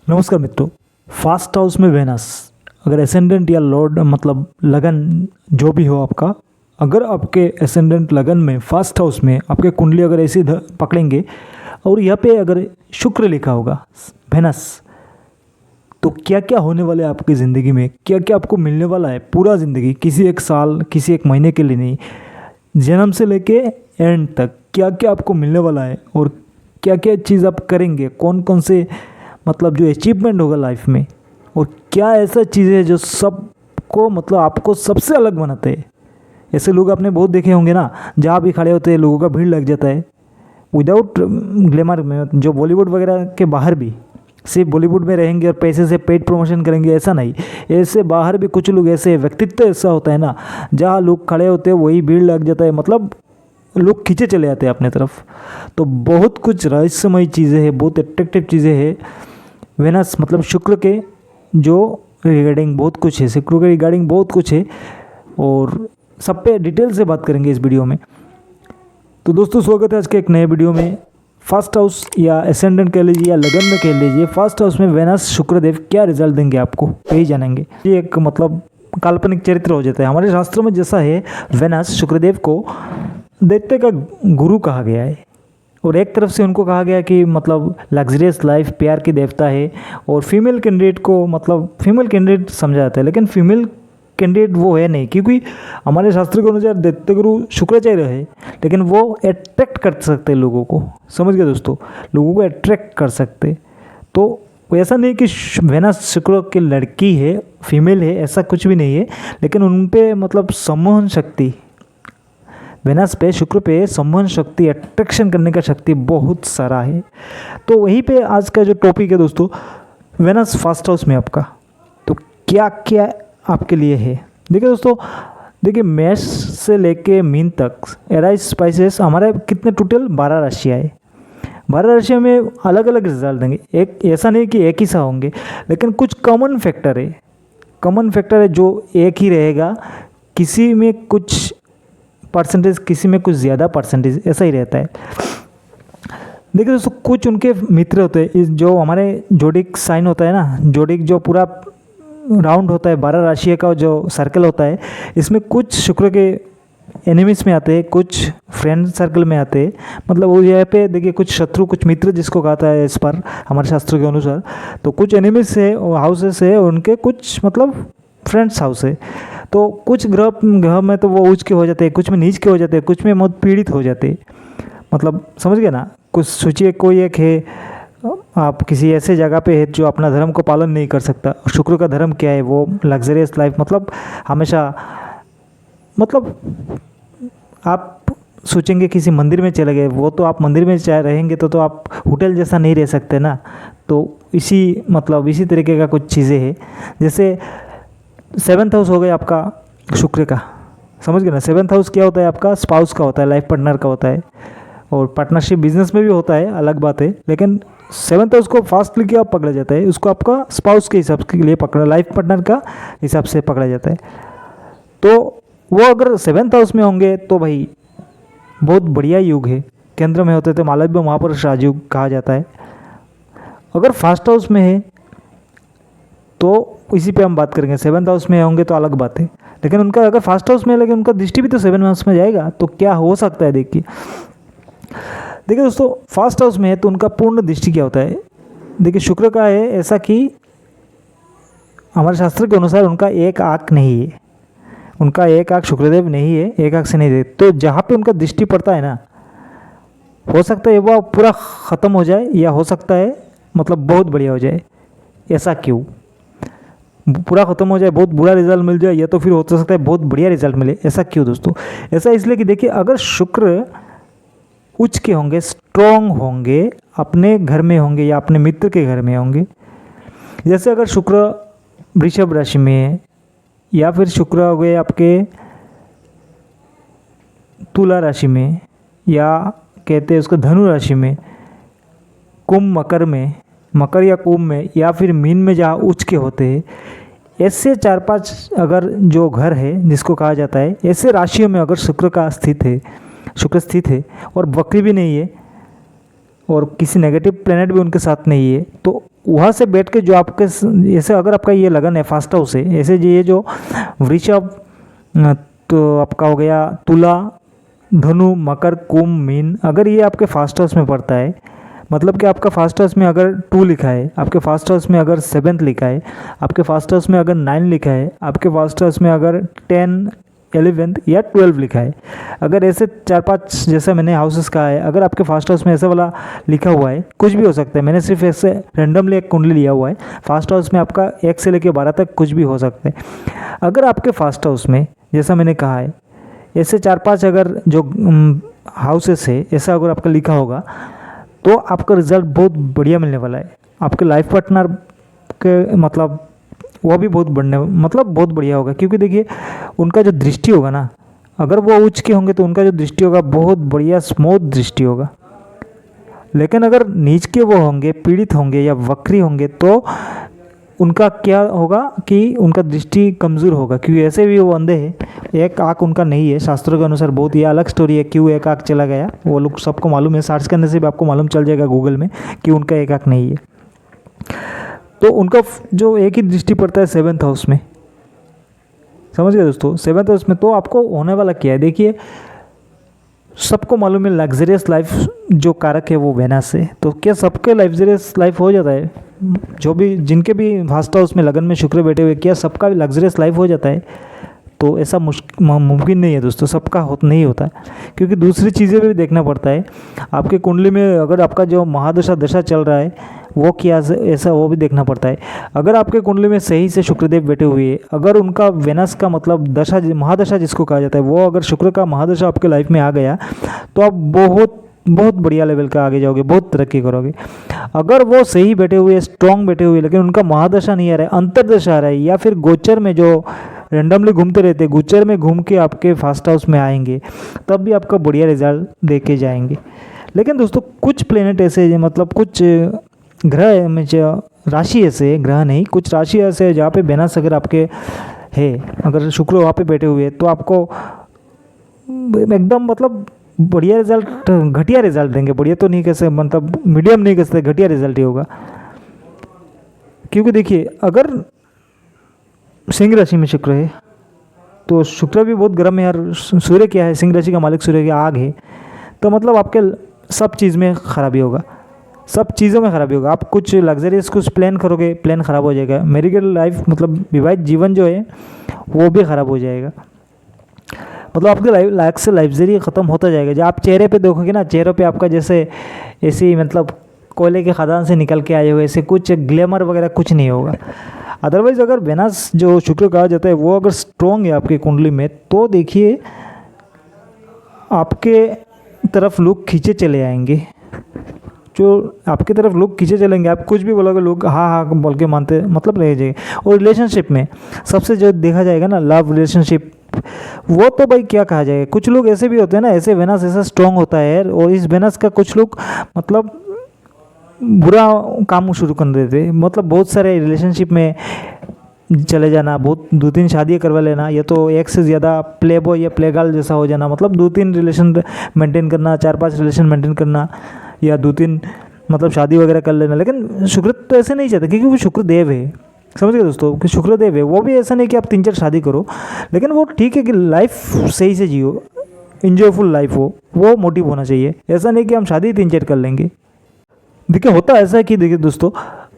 नमस्कार मित्रों। Fast house में वेनस अगर एसेंडेंट या लॉर्ड मतलब लगन जो भी हो आपका, अगर आपके एसेंडेंट लगन में फास्ट हाउस में आपके कुंडली अगर ऐसे पकड़ेंगे और यहाँ पे अगर शुक्र लिखा होगा वेनस, तो क्या क्या होने वाला है आपकी ज़िंदगी में, क्या क्या आपको मिलने वाला है पूरा ज़िंदगी, किसी एक साल किसी एक महीने के लिए नहीं, जन्म से लेके एंड तक क्या क्या आपको मिलने वाला है और क्या क्या चीज़ आप करेंगे, कौन कौन से मतलब जो अचीवमेंट होगा लाइफ में, और क्या ऐसा चीज़ है जो सबको मतलब आपको सबसे अलग बनाते हैं। ऐसे लोग आपने बहुत देखे होंगे ना, जहाँ भी खड़े होते हैं लोगों का भीड़ लग जाता है। विदाउट ग्लैमर में, जो बॉलीवुड वगैरह के बाहर भी सिर्फ बॉलीवुड में रहेंगे और पैसे से पेड प्रमोशन करेंगे, ऐसा नहीं। ऐसे बाहर भी कुछ लोग ऐसे व्यक्तित्व ऐसा होता है ना, जहाँ लोग खड़े होते हैं वही भीड़ लग जाता है, मतलब लोग खींचे चले जाते हैं अपने तरफ। तो बहुत कुछ रहस्यमय चीज़ें हैं, बहुत अट्रैक्टिव चीज़ें हैं। वेनस मतलब शुक्र के जो रिगार्डिंग बहुत कुछ है, शुक्र के रिगार्डिंग बहुत कुछ है और सब पे डिटेल से बात करेंगे इस वीडियो में। तो दोस्तों स्वागत है आज के एक नए वीडियो में। फर्स्ट हाउस या एसेंडेंट कह लीजिए या लगन में कह लीजिए, फर्स्ट हाउस में वेनस शुक्रदेव क्या रिजल्ट देंगे आपको, यही जानेंगे। ये एक मतलब काल्पनिक चरित्र हो जाता है हमारे शास्त्रों में। जैसा है वेनस शुक्रदेव को दैत्य का गुरु कहा गया है और एक तरफ से उनको कहा गया कि मतलब लग्जरियस लाइफ, प्यार की देवता है, और फीमेल कैंडिडेट को मतलब फीमेल कैंडिडेट समझा जाता है, लेकिन फीमेल कैंडिडेट वो है नहीं, क्योंकि हमारे शास्त्र के अनुसार दैत्यगुरु शुक्राचार्य है, लेकिन वो अट्रैक्ट कर सकते हैं लोगों को। समझ गए दोस्तों, लोगों को अट्रैक्ट कर सकते। तो ऐसा नहीं कि वेनस शुक्र की लड़की है, फीमेल है, ऐसा कुछ भी नहीं है, लेकिन उन पे मतलब सम्मोहन शक्ति, वेनस पे शुक्र पे सम्मोहन शक्ति, अट्रैक्शन करने का शक्ति बहुत सारा है। तो वहीं पे आज का जो टॉपिक है दोस्तों, वेनस फर्स्ट हाउस में आपका तो क्या क्या आपके लिए है। देखिए दोस्तों, देखिए मेष से लेके मीन तक एराइज स्पाइसेस हमारे कितने टोटल 12 राशियाँ है। 12 राशियों में अलग अलग रिजल्ट देंगे, एक ऐसा नहीं कि एक ही सा होंगे, लेकिन कुछ कॉमन फैक्टर है। कॉमन फैक्टर है जो एक ही रहेगा, किसी में कुछ परसेंटेज, किसी में कुछ ज़्यादा परसेंटेज, ऐसा ही रहता है। देखिए दोस्तों, कुछ उनके मित्र होते हैं, इस जो हमारे जोडिक साइन होता है ना, जोडिक जो पूरा राउंड होता है 12 राशियों का जो सर्कल होता है, इसमें कुछ शुक्र के एनिमीज में आते हैं, कुछ फ्रेंड सर्कल में आते हैं। मतलब वो यहाँ पे देखिए कुछ शत्रु, कुछ मित्र जिसको कहता है इस पर हमारे शास्त्रों के अनुसार। तो कुछ एनिमीज है, हाउसेस है उनके, कुछ मतलब फ्रेंड्स हाउस है। तो कुछ ग्रह में तो वो उच्च के हो जाते हैं, कुछ में नीच के हो जाते हैं, कुछ में बहुत पीड़ित हो जाते हैं। मतलब समझ गए ना। कुछ सोचिए कोई एक है, आप किसी ऐसे जगह पे है जो अपना धर्म को पालन नहीं कर सकता। शुक्र का धर्म क्या है, वो लग्जरियस लाइफ, मतलब हमेशा मतलब आप सोचेंगे किसी मंदिर में चले गए, वो तो आप मंदिर में चाहे रहेंगे तो आप होटल जैसा नहीं रह सकते ना। तो इसी मतलब इसी तरीके का कुछ चीज़ें हैं। जैसे 7th हाउस हो गया आपका शुक्र का, समझ गए ना। 7th हाउस क्या होता है आपका, स्पाउस का होता है, लाइफ पार्टनर का होता है, और पार्टनरशिप बिजनेस में भी होता है, अलग बात है। लेकिन 7th हाउस को फास्टली क्या पकड़ा जाता है, उसको आपका स्पाउस के हिसाब के लिए पकड़ा, लाइफ पार्टनर का हिसाब से पकड़ा जाता है। तो वो अगर 7th हाउस में होंगे तो भाई बहुत बढ़िया युग है। केंद्र में होते तो मालव्य महापुरुष राजयुग कहा जाता है। अगर फर्स्ट हाउस में है तो इसी पे हम बात करेंगे। 7th हाउस में होंगे तो अलग बात है, लेकिन उनका अगर फर्स्ट हाउस में है, लेकिन उनका दृष्टि भी तो 7th हाउस में जाएगा, तो क्या हो सकता है। देखिए दोस्तों, फर्स्ट हाउस में है तो उनका पूर्ण दृष्टि क्या होता है। देखिए शुक्र का है ऐसा कि हमारे शास्त्र के अनुसार उनका एक आँख नहीं है, उनका एक आँख शुक्रदेव नहीं है, एक आँख से नहीं देते। तो जहाँ पे उनका दृष्टि पड़ता है ना, हो सकता है वो पूरा ख़त्म हो जाए, या हो सकता है मतलब बहुत बढ़िया हो जाए। ऐसा क्यों, पूरा ख़त्म हो जाए, बहुत बुरा रिजल्ट मिल जाए, या तो फिर हो सकता है बहुत बढ़िया रिजल्ट मिले। ऐसा क्यों दोस्तों, ऐसा इसलिए कि देखिए अगर शुक्र उच्च के होंगे, स्ट्रॉन्ग होंगे, अपने घर में होंगे या अपने मित्र के घर में होंगे। जैसे अगर शुक्र वृषभ राशि में है, या फिर शुक्र हो गए आपके तुला राशि में, या कहते हैं उसको धनु राशि में, कुंभ मकर में, मकर या कुंभ में, या फिर मीन में जहाँ उच्च के होते हैं, ऐसे 4-5 अगर जो घर है जिसको कहा जाता है, ऐसे राशियों में अगर शुक्र का स्थित है, शुक्र स्थित है और वक्री भी नहीं है और किसी नेगेटिव प्लेनेट भी उनके साथ नहीं है, तो वहाँ से बैठ के जो आपके ऐसे अगर आपका ये लगन है फास्ट हाउस है, ऐसे ये जो वृषभ, तो आपका हो गया तुला, धनु, मकर, कुंभ, मीन, अगर ये आपके फास्ट हाउस में पड़ता है, मतलब कि आपका फास्ट हाउस में अगर 2 लिखा है, आपके फास्ट हाउस में अगर 7 लिखा है, आपके फास्ट हाउस में अगर 9 लिखा है, आपके फास्ट हाउस में अगर 10, 11 या 12 लिखा है, अगर ऐसे 4-5 जैसे मैंने हाउसेस कहा है, अगर आपके फास्ट हाउस में ऐसा वाला लिखा हुआ है, कुछ भी हो सकता है, मैंने सिर्फ ऐसे रैंडमली एक कुंडली लिया हुआ है, फास्ट हाउस में आपका 1 से लेकर 12 तक कुछ भी हो सकता है। अगर आपके फास्ट हाउस में जैसा मैंने कहा है ऐसे 4-5 अगर जो हाउसेस है ऐसा अगर आपका लिखा होगा तो आपका रिजल्ट बहुत बढ़िया मिलने वाला है। आपके लाइफ पार्टनर के मतलब वो भी बहुत बहुत बढ़िया होगा, क्योंकि देखिए उनका जो दृष्टि होगा ना, अगर वो उच्च के होंगे तो उनका जो दृष्टि होगा बहुत बढ़िया स्मूथ दृष्टि होगा। लेकिन अगर नीच के वो होंगे, पीड़ित होंगे या वक्री होंगे तो उनका क्या होगा कि उनका दृष्टि कमज़ोर होगा, क्योंकि ऐसे भी वो अंधे हैं, एक आँख उनका नहीं है। शास्त्रों के अनुसार बहुत ही अलग स्टोरी है क्यों एक आँख चला गया, वो लोग सबको मालूम है, सर्च करने से भी आपको मालूम चल जाएगा गूगल में कि उनका एक आँख नहीं है। तो उनका जो एक ही दृष्टि पड़ता है 7th हाउस में, समझ गए दोस्तों, 7th हाउस में। तो आपको होने वाला क्या है, देखिए सबको मालूम है लग्जरियस लाइफ जो कारक है वो वेनस है, तो क्या सबके लग्जरियस लाइफ हो जाता है? जो भी जिनके भी फास्ट हाउस में लगन में शुक्र बैठे हुए, क्या सबका भी लग्जरियस लाइफ हो जाता है? तो ऐसा मुमकिन नहीं है दोस्तों, सबका नहीं होता है, क्योंकि दूसरी चीज़ें भी देखना पड़ता है। आपके कुंडली में अगर आपका जो महादशा दशा चल रहा है वो क्या ऐसा वो भी देखना पड़ता है। अगर आपके कुंडली में सही से शुक्रदेव बैठे हुए हैं, अगर उनका वेनस का मतलब दशा महादशा जिसको कहा जाता है, वो अगर शुक्र का महादशा आपके लाइफ में आ गया तो आप बहुत बढ़िया लेवल का आगे जाओगे, बहुत तरक्की करोगे। अगर वो सही बैठे हुए, स्ट्रॉन्ग बैठे हुए, लेकिन उनका महादशा नहीं आ रहा है, अंतरदशा आ रहा है, या फिर गोचर में जो रैंडमली घूमते रहते हैं, गोचर में घूम के आपके फास्ट हाउस में आएंगे, तब भी आपका बढ़िया रिजल्ट दे के जाएंगे। लेकिन दोस्तों कुछ प्लेनेट ऐसे मतलब कुछ ग्रह में राशि ऐसे, ग्रह नहीं, कुछ राशि ऐसे जहाँ पे वेनस अगर आपके है, अगर शुक्र वहाँ पे बैठे हुए तो आपको एकदम मतलब बढ़िया रिजल्ट, घटिया रिजल्ट देंगे। बढ़िया तो नहीं कह सकते, मतलब मीडियम नहीं कह सकते, घटिया रिजल्ट ही होगा। क्योंकि देखिए अगर सिंह राशि में शुक्र है तो शुक्र भी बहुत गर्म है यार, सूर्य क्या है, सिंह राशि का मालिक सूर्य की आग है, तो मतलब आपके सब चीज़ में खराबी होगा, सब चीज़ों में खराबी होगा। आप कुछ लग्जरियस कुछ प्लान करोगे, प्लान ख़राब हो जाएगा। मैरिगेल लाइफ मतलब विवाहित जीवन जो है वो भी ख़राब हो जाएगा, मतलब आपके लाइफ से लग्जरी ख़त्म होता जाएगा। जब आप चेहरे पे देखोगे ना, चेहरे पे आपका जैसे ऐसी मतलब कोयले के खदान से निकल के आए हुए ऐसे कुछ ग्लैमर वगैरह कुछ नहीं होगा। अदरवाइज़ अगर वेनस जो शुक्र कहा जाता है वो अगर स्ट्रॉन्ग है आपकी कुंडली में, तो देखिए आपके तरफ लोग खींचे चले आएंगे, जो आपकी तरफ लोग खींचे चलेंगे। आप कुछ भी बोलोगे लोग हाँ हाँ बोल के मानते मतलब रह जाएंगे। और रिलेशनशिप में सबसे जो देखा जाएगा ना, लव रिलेशनशिप, वो तो भाई क्या कहा जाएगा। कुछ लोग ऐसे भी होते हैं ना, ऐसे वेनस ऐसा स्ट्रॉन्ग होता है, और इस वेनस का कुछ लोग मतलब बुरा काम शुरू कर देते, मतलब बहुत सारे रिलेशनशिप में चले जाना, बहुत 2-3 शादियाँ करवा लेना, या तो एक से ज़्यादा प्ले बॉय या प्ले गर्ल जैसा हो जाना, मतलब 2-3 रिलेशन मेंटेन करना, 4-5 रिलेशन मेंटेन करना, या 2-3 मतलब शादी वगैरह कर लेना। लेकिन शुक्र तो ऐसे नहीं चाहता, क्योंकि वो शुक्रदेव है, समझ गए दोस्तों, कि शुक्रदेव है। वो भी ऐसा नहीं कि आप 3-4 शादी करो, लेकिन वो ठीक है कि लाइफ सही से जियो, इंजॉयफुल लाइफ हो, वो मोटिव होना चाहिए। ऐसा नहीं कि हम शादी 3-4 कर लेंगे। देखिए होता ऐसा है कि देखिए दोस्तों,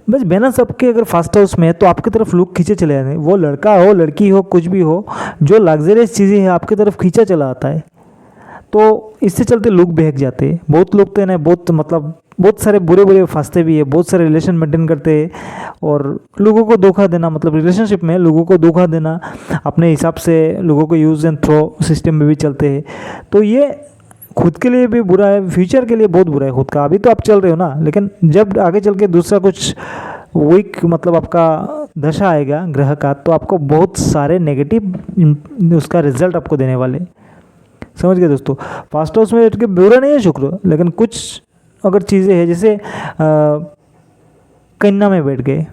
बस वेनस सबके अगर फास्ट हाउस में है तो आपकी तरफ लोग खींचे चले जाते हैं। वो लड़का हो, लड़की हो, कुछ भी हो, जो लग्जरियस चीज़ें हैं आपकी तरफ खींचा चला आता है, तो इससे चलते लोग बहक जाते हैं। बहुत लोग तो है ना, बहुत मतलब बहुत सारे बुरे फांसते भी है, बहुत सारे रिलेशन मेंटेन करते हैं, और लोगों को धोखा देना, मतलब रिलेशनशिप में लोगों को धोखा देना, अपने हिसाब से लोगों को यूज़ एंड थ्रो सिस्टम में भी चलते हैं। तो ये खुद के लिए भी बुरा है, फ्यूचर के लिए बहुत बुरा है। खुद का अभी तो आप चल रहे हो ना, लेकिन जब आगे चल के दूसरा कुछ वीक मतलब आपका दशा आएगा ग्रह का, तो आपको बहुत सारे नेगेटिव उसका रिजल्ट आपको देने वाले, समझ गए दोस्तों। फास्ट हाउस में बैठ के बुरा नहीं है शुक्र, लेकिन कुछ अगर चीज़ें हैं जैसे कन्या में बैठ गए,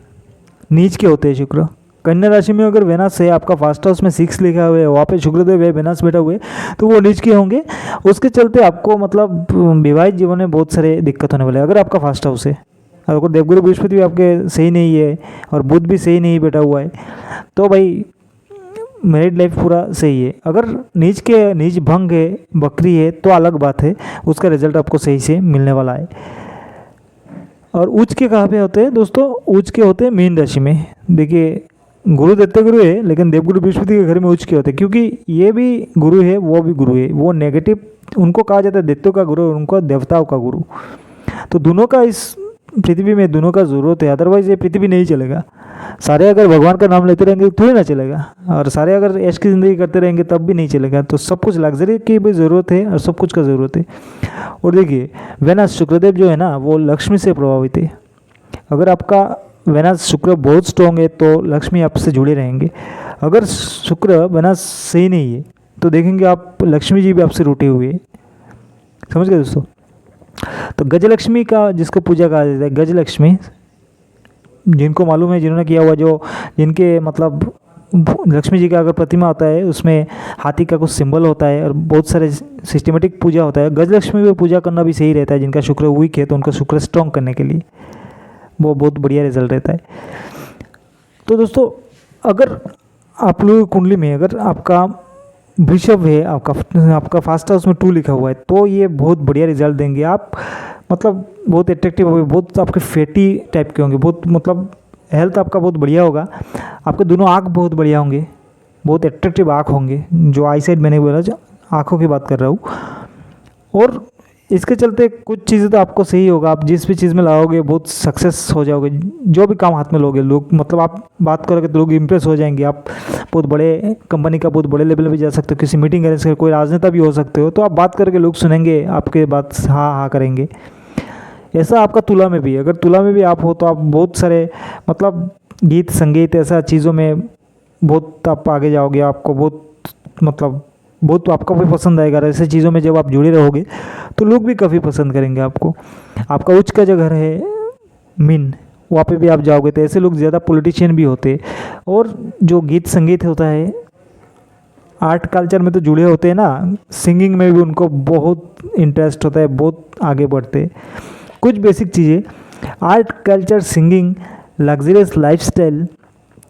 नीच के होते हैं शुक्र। कन्या राशि में अगर वेनस है, आपका फास्ट हाउस में 6 लिखा हुआ है, वहाँ पे शुक्रदेव है, वेनस बैठा हुए, तो वो नीच के होंगे। उसके चलते आपको मतलब विवाहित जीवन में बहुत सारे दिक्कत होने वाले हैं, अगर आपका फास्ट हाउस है। अगर देवगुरु बृहस्पति भी आपके सही नहीं है और बुध भी सही नहीं बैठा हुआ है तो भाई मैरिड लाइफ पूरा सही है। अगर नीच भंग है, बकरी है तो अलग बात है, उसका रिजल्ट आपको सही से मिलने वाला है। और उच्च के कहाँ पे होते हैं दोस्तों? उच्च के होते हैं मीन राशि में। देखिए गुरु दैत्य गुरु है लेकिन देवगुरु बृहस्पति के घर में उच्च के होते हैं, क्योंकि ये भी गुरु है वो भी गुरु है। वो नेगेटिव उनको कहा जाता है दैत्यों का गुरु और उनको देवताओं का गुरु। तो दोनों का इस पृथ्वी में दोनों का ज़रूरत है, अदरवाइज ये पृथ्वी नहीं चलेगा। सारे अगर भगवान का नाम लेते रहेंगे तो थोड़ी ना चलेगा, और सारे अगर ऐश की ज़िंदगी करते रहेंगे तब भी नहीं चलेगा। तो सब कुछ लग्जरी की भी ज़रूरत है और सब कुछ का ज़रूरत है। और देखिए वेनस शुक्रदेव जो है ना वो लक्ष्मी से प्रभावित है। अगर आपका वेनस शुक्र बहुत स्ट्रॉन्ग है तो लक्ष्मी आपसे जुड़े रहेंगे। अगर शुक्र वेनस सही नहीं है तो देखेंगे आप लक्ष्मी जी भी आपसे रूठे हुए हैं। समझ गए दोस्तों? तो गजलक्ष्मी का जिसको पूजा कहा जाता है, गजलक्ष्मी जिनको मालूम है, जिन्होंने किया हुआ, जो जिनके मतलब लक्ष्मी जी का अगर प्रतिमा होता है उसमें हाथी का कुछ सिंबल होता है और बहुत सारे सिस्टमेटिक पूजा होता है। गजलक्ष्मी को पूजा करना भी सही रहता है। जिनका शुक्र वीक है तो उनका शुक्र स्ट्रॉन्ग करने के लिए वो बहुत बढ़िया रिजल्ट रहता है। तो दोस्तों अगर आप लोग कुंडली में अगर आपका वृषभ है, आपका फास्ट हाउस में 2 लिखा हुआ है तो ये बहुत बढ़िया रिजल्ट देंगे। आप मतलब बहुत अट्रैक्टिव होंगे, बहुत आपके फैटी टाइप के होंगे, बहुत मतलब हेल्थ आपका बहुत बढ़िया होगा। आपके दोनों आँख बहुत बढ़िया होंगे, बहुत अट्रैक्टिव आँख होंगे। जो आई साइड मैंने बोला, जो आँखों की बात कर रहा हूँ। और इसके चलते कुछ चीज़ें तो आपको सही होगा, आप जिस भी चीज़ में लाओगे बहुत सक्सेस हो जाओगे। जो भी काम हाथ में लोगे लोग मतलब आप बात करोगे तो लोग इंप्रेस हो जाएंगे। आप बहुत बड़े कंपनी का बहुत बड़े लेवल पे जा सकते हो, किसी मीटिंग अरेंज कर, कोई राजनेता भी हो सकते हो। तो आप बात करके लोग सुनेंगे, आपके बात हाँ हाँ करेंगे। ऐसा आपका तुला में भी, अगर तुला में भी आप हो तो आप बहुत सारे मतलब गीत संगीत ऐसा चीज़ों में बहुत आप आगे जाओगे। आपको बहुत आपको भी पसंद आएगा। ऐसे चीज़ों में जब आप जुड़े रहोगे तो लोग भी काफ़ी पसंद करेंगे आपको। आपका उच्च का जो घर है मीन, वहाँ पे भी आप जाओगे तो ऐसे लोग ज़्यादा पॉलिटिशियन भी होते। और जो गीत संगीत होता है, आर्ट कल्चर में तो जुड़े होते हैं ना, सिंगिंग में भी उनको बहुत इंटरेस्ट होता है, बहुत आगे बढ़ते। कुछ बेसिक चीज़ें, art culture, singing, luxurious lifestyle,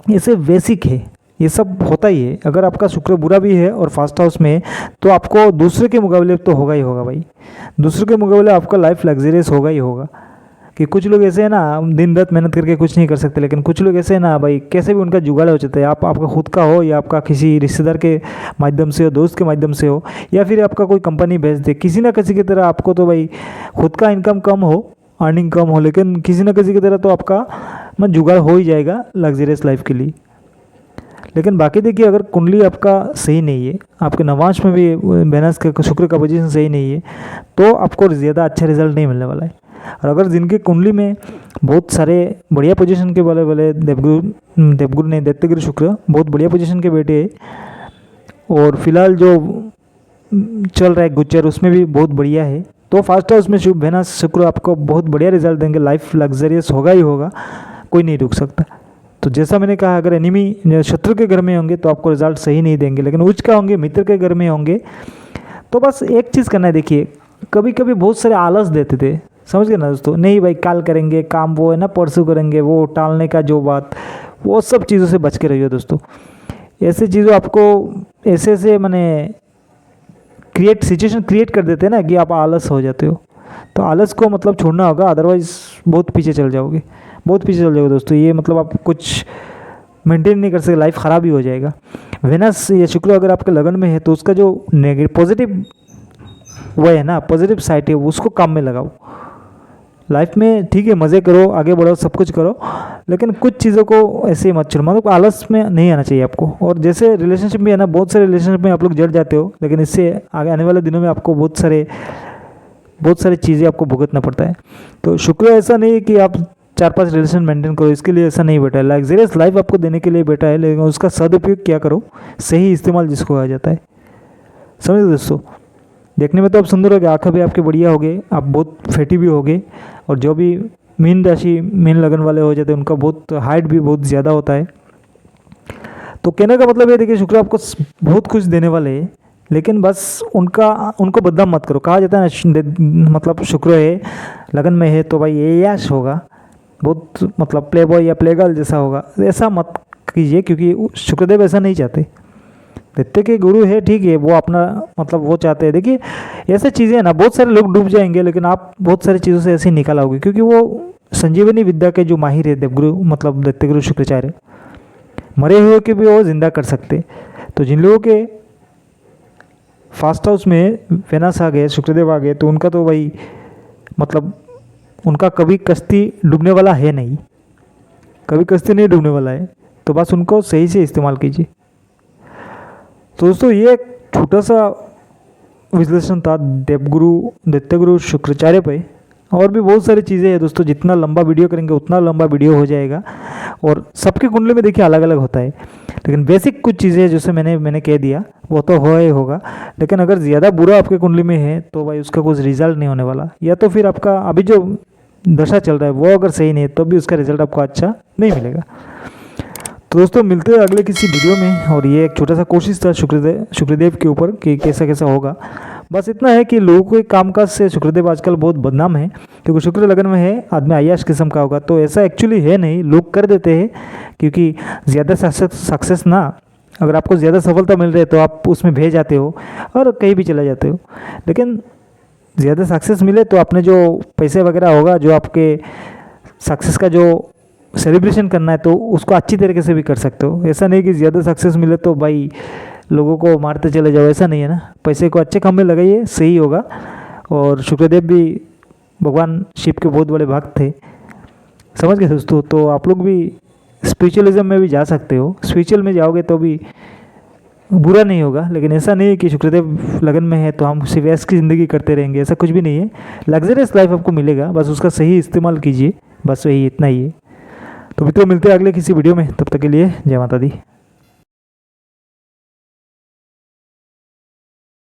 ये सब बेसिक है, ये सब होता ही है। अगर आपका शुक्र बुरा भी है और फास्ट हाउस में है तो आपको दूसरे के मुकाबले तो होगा ही होगा भाई। दूसरे के मुकाबले आपका लाइफ लग्जरियस होगा ही होगा। कि कुछ लोग ऐसे हैं ना दिन रात मेहनत करके कुछ नहीं कर सकते, लेकिन कुछ लोग ऐसे हैं ना भाई कैसे भी उनका जुगाड़ हो जाता है। आपका खुद का हो या आपका किसी रिश्तेदार के माध्यम से हो, दोस्त के माध्यम से हो, या फिर आपका कोई कंपनी भेज दे, किसी ना किसी की तरह आपको तो भाई खुद का इनकम कम हो, अर्निंग कम हो, लेकिन किसी ना किसी की तरह तो आपका जुगाड़ हो ही जाएगा लग्जरियस लाइफ के लिए। लेकिन बाकी देखिए अगर कुंडली आपका सही नहीं है, आपके नवांश में भी वेनस का शुक्र का पोजीशन सही नहीं है तो आपको ज़्यादा अच्छा रिजल्ट नहीं मिलने वाला है। और अगर जिनके कुंडली में बहुत सारे बढ़िया पोजीशन के वाले देवगुरु ने दैत्यगुरु शुक्र बहुत बढ़िया पोजीशन के बैठे हैं और फिलहाल जो चल रहा है गोचर उसमें भी बहुत बढ़िया है, तो फास्ट हाउस में शुभ वेनस शुक्र आपको बहुत बढ़िया रिजल्ट देंगे। लाइफ लग्जरियस होगा ही होगा, कोई नहीं रुक सकता। तो जैसा मैंने कहा अगर एनिमी शत्रु के घर में होंगे तो आपको रिजल्ट सही नहीं देंगे, लेकिन उच्च का होंगे, मित्र के घर में होंगे तो बस एक चीज़ करना है। देखिए कभी कभी बहुत सारे आलस देते थे, समझ गए ना दोस्तों, नहीं भाई काल करेंगे काम, वो है ना परसों करेंगे, वो टालने का जो बात, वो सब चीज़ों से बच के रहिए दोस्तों। ऐसे चीज़ों आपको ऐसे मैंने सिचुएशन क्रिएट कर देते हैं ना कि आप आलस हो जाते हो, तो आलस को मतलब छोड़ना होगा, अदरवाइज बहुत पीछे चल जाओगे, बहुत पीछे चल जाओगे दोस्तों। ये मतलब आप कुछ मेंटेन नहीं कर सकते, लाइफ ख़राब ही हो जाएगा। वेनस या शुक्र अगर आपके लगन में है तो उसका जो नेगेटिव पॉजिटिव वो है ना, पॉजिटिव साइड है, उसको काम में लगाओ। लाइफ में ठीक है मज़े करो, आगे बढ़ो, सब कुछ करो, लेकिन कुछ चीज़ों को ऐसे मत छोड़ो, मतलब आलस में नहीं आना चाहिए आपको। और जैसे रिलेशनशिप में है ना, बहुत सारे रिलेशनशिप में आप लोग जड़ जाते हो, लेकिन इससे आगे आने वाले दिनों में आपको बहुत सारी चीज़ें आपको भुगतना पड़ता है। तो शुक्र ऐसा नहीं है कि आप 4-5 रिलेशन मेंटेन करो, इसके लिए ऐसा नहीं बैठा है। लग्जरियस लाइफ आपको देने के लिए बैठा है, लेकिन उसका सदुपयोग क्या करो, सही इस्तेमाल जिसको आ जाता है। समझ दोस्तों, देखने में तो आप सुंदर होगे, आँखें भी आपके बढ़िया होगे, आप बहुत फैटी भी होगे, और जो भी मीन राशि मीन लगन वाले हो जाते हैं उनका बहुत हाइट भी बहुत ज़्यादा होता है। तो कहने का मतलब ये देखिए शुक्र आपको बहुत कुछ देने वाले हैं, लेकिन बस उनको बदनाम मत करो। कहा जाता है ना मतलब शुक्र है लगन में है तो भाई ये यश होगा, बहुत मतलब प्ले बॉय या प्ले गर्ल जैसा होगा, ऐसा मत कीजिए, क्योंकि शुक्रदेव ऐसा नहीं चाहते। दैत्य के गुरु है ठीक है, वो अपना मतलब वो चाहते हैं। देखिए ऐसे चीज़ें ना बहुत सारे लोग डूब जाएंगे, लेकिन आप बहुत सारी चीज़ों से ऐसे ही निकल आओगे, क्योंकि वो संजीवनी विद्या के जो माहिर है देवगुरु मतलब दैत्य गुरु शुक्राचार्य, मरे हुए के भी वो जिंदा कर सकते। तो जिन लोगों के फास्ट हाउस में वेनस आ गए, शुक्रदेव आ गए, तो उनका तो भाई मतलब उनका कभी कश्ती डूबने वाला है नहीं, कभी कश्ती नहीं डूबने वाला है। तो बस उनको सही से इस्तेमाल कीजिए। तो दोस्तों ये एक छोटा सा विश्लेषण था देवगुरु दैत्य गुरु शुक्राचार्य पे। और भी बहुत सारी चीज़ें हैं दोस्तों, जितना लंबा वीडियो करेंगे उतना लंबा वीडियो हो जाएगा। और सबकी कुंडली में देखिए अलग अलग होता है, लेकिन बेसिक कुछ चीज़ें जैसे मैंने कह दिया वो तो हो ही होगा। लेकिन अगर ज़्यादा बुरा आपके कुंडली में है तो भाई उसका कुछ रिजल्ट नहीं होने वाला, या तो फिर आपका अभी जो दशा चल रहा है वो अगर सही नहीं है तो भी उसका रिजल्ट आपको अच्छा नहीं मिलेगा। तो दोस्तों मिलते हैं अगले किसी वीडियो में। और ये एक छोटा सा कोशिश था शुक्रदेव के ऊपर कि कैसा कैसा होगा। बस इतना है कि लोगों के कामकाज से शुक्रदेव आजकल बहुत बदनाम है, क्योंकि शुक्र लगन में है, आदमी आयाश किस्म का होगा। तो ऐसा एक्चुअली है नहीं, लोग कर देते हैं, क्योंकि ज़्यादा सक्सेस ना, अगर आपको ज़्यादा सफलता मिल रही है तो आप उसमें भेज जाते हो और कहीं भी चले जाते हो। लेकिन ज़्यादा सक्सेस मिले तो अपने जो पैसे वगैरह होगा, जो आपके सक्सेस का जो सेलिब्रेशन करना है, तो उसको अच्छी तरीके से भी कर सकते हो। ऐसा नहीं कि ज़्यादा सक्सेस मिले तो भाई लोगों को मारते चले जाओ, ऐसा नहीं है ना। पैसे को अच्छे काम में लगाइए, सही होगा। और शुक्रदेव भी भगवान शिव के बहुत बड़े भक्त थे, समझ गए दोस्तों। तो आप लोग भी स्पिरिचुअलिज्म में भी जा सकते हो, स्पिरिचुअल में जाओगे तो भी बुरा नहीं होगा। लेकिन ऐसा नहीं है कि शुक्रदेव लगन में है तो हम सिर्फ ऐश की ज़िंदगी करते रहेंगे, ऐसा कुछ भी नहीं है। लग्जरियस लाइफ आपको मिलेगा, बस उसका सही इस्तेमाल कीजिए, बस वही इतना ही है। तो मित्रों मिलते हैं अगले किसी वीडियो में, तब तक के लिए जय माता दी।